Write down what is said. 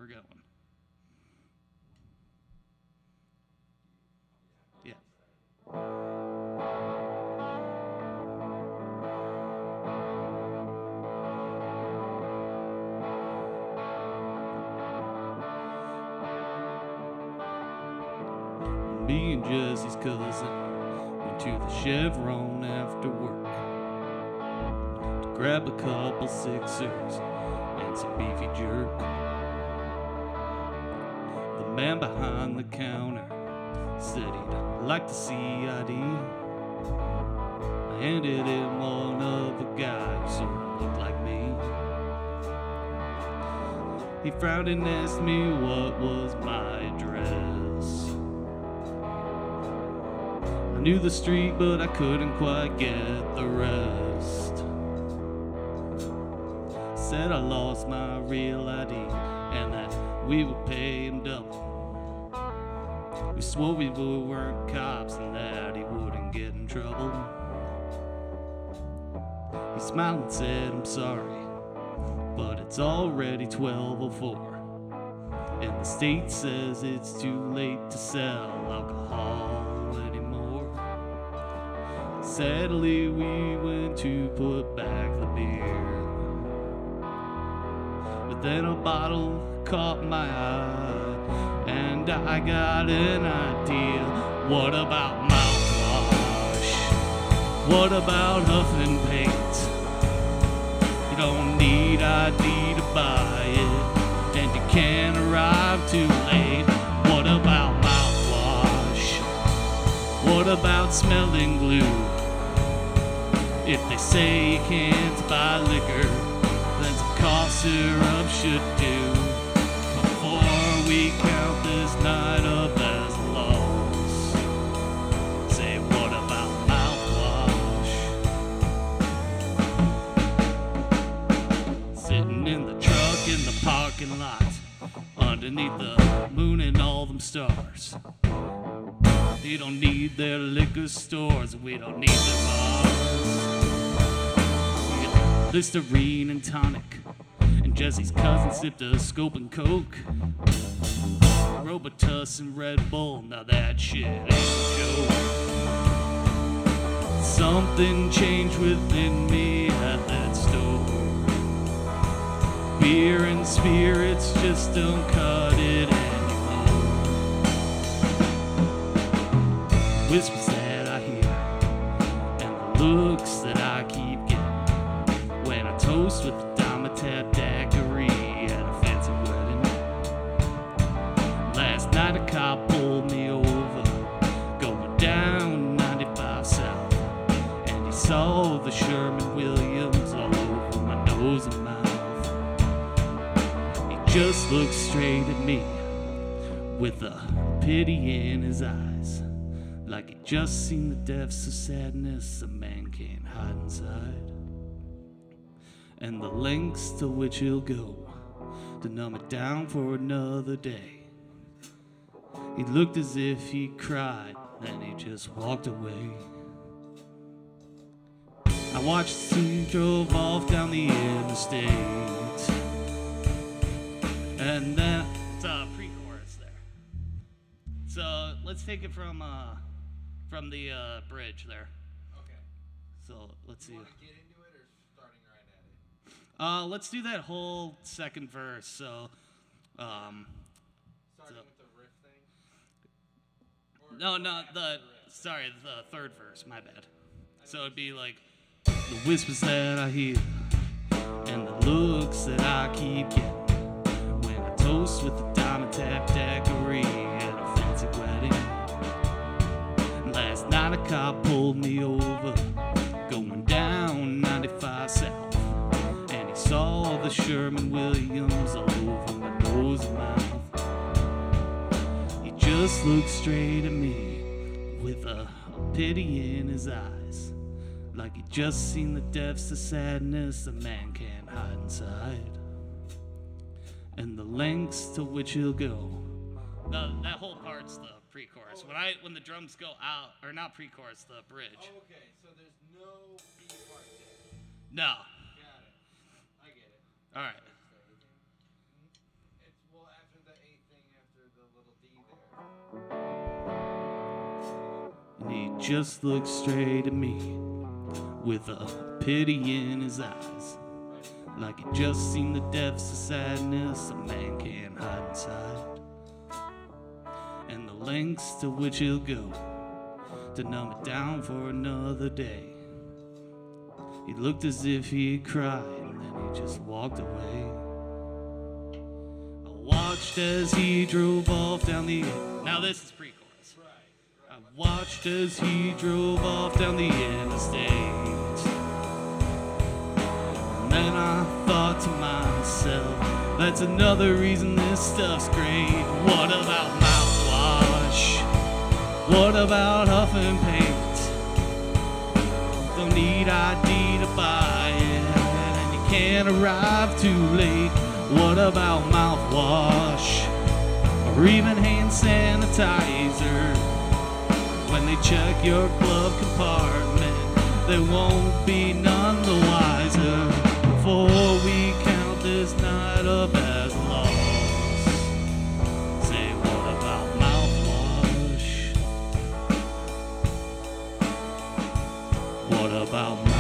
we're going. Yeah. Me and Jesse's cousin went to the Chevron after work to grab a couple Sixers and some beefy jerk. The man behind the counter said he'd like to see ID. I handed him one of the guys who sort of looked like me. He frowned and asked me what was my address. I knew the street, but I couldn't quite get the rest. Said I lost my real ID and that we would pay him double. We swore we weren't cops and that he wouldn't get in trouble. He smiled and said, I'm sorry, but it's already 12:04. And the state says it's too late to sell alcohol anymore. Sadly, we went to put back the beer. But then a bottle caught my eye, and I got an idea. What about mouthwash? What about huffing paint? You don't need ID to buy it, and you can't arrive too late. What about mouthwash? What about smelling glue? If they say you can't buy liquor, then some cough syrup should do. Before we count this night up as a loss, say what about mouthwash? Sitting in the truck in the parking lot, underneath the moon and all them stars. You don't need their liquor stores, we don't need their bars. We got Listerine and tonic, and Jesse's cousin sipped a scope and coke. Robitussin and Red Bull, now that shit ain't a joke. Something changed within me at that store. Beer and spirits just don't cut it anymore. Whispers that I hear and the looks that I keep getting when I toast with the diamond tap daiquiri at a fancy wedding. Last night a cop pulled me over going down 95 South, and he saw the Sherman Williams all over my nose and mouth. He just looked straight at me with a pity in his eyes, like he just seen the depths of sadness a man can't hide inside, and the lengths to which he'll go to numb it down for another day. He looked as if he cried, then he just walked away. I watched as he drove off down the interstate, and then it's a pre-chorus there. So let's take it from the bridge there. Okay. So let's see. You want to get into it or starting right at it? Let's do that whole second verse. So, Starting with the riff thing? Or no, after the riff? sorry, the third verse. My bad. So it'd be like the whispers that I hear and the looks that I keep getting when I toast with the diamond tap daiquiri at a fancy wedding. Last night a cop pulled me over going down 95 South, and he saw the Sherman Williams all over my nose and mouth. He just looked straight at me with a pity in his eyes, like he just seen the depths of sadness a man can't hide inside, and the lengths to which he'll go. That whole part's the pre-chorus. When the drums go out, or not pre-chorus, the bridge. Oh, okay. So there's no B part there. No. Got it. I get it. All right. It's, well, just looked straight at me with a pity in his eyes, like it just seemed the depths of sadness a man can't hide inside, and the lengths to which he'll go to numb it down for another day. He looked as if he had cried, and then he just walked away. I watched as he drove off down the end. Now this is pre-chorus. I watched as he drove off down the interstate. And then I thought to myself, that's another reason this stuff's great. What about mouthwash? What about huffing paint? Don't need ID to buy it, and you can't arrive too late. What about mouthwash? Or even hand sanitizer? When they check your glove compartment, they won't be none the wiser before we count this night up as lost. Say, what about mouthwash? What about mouthwash?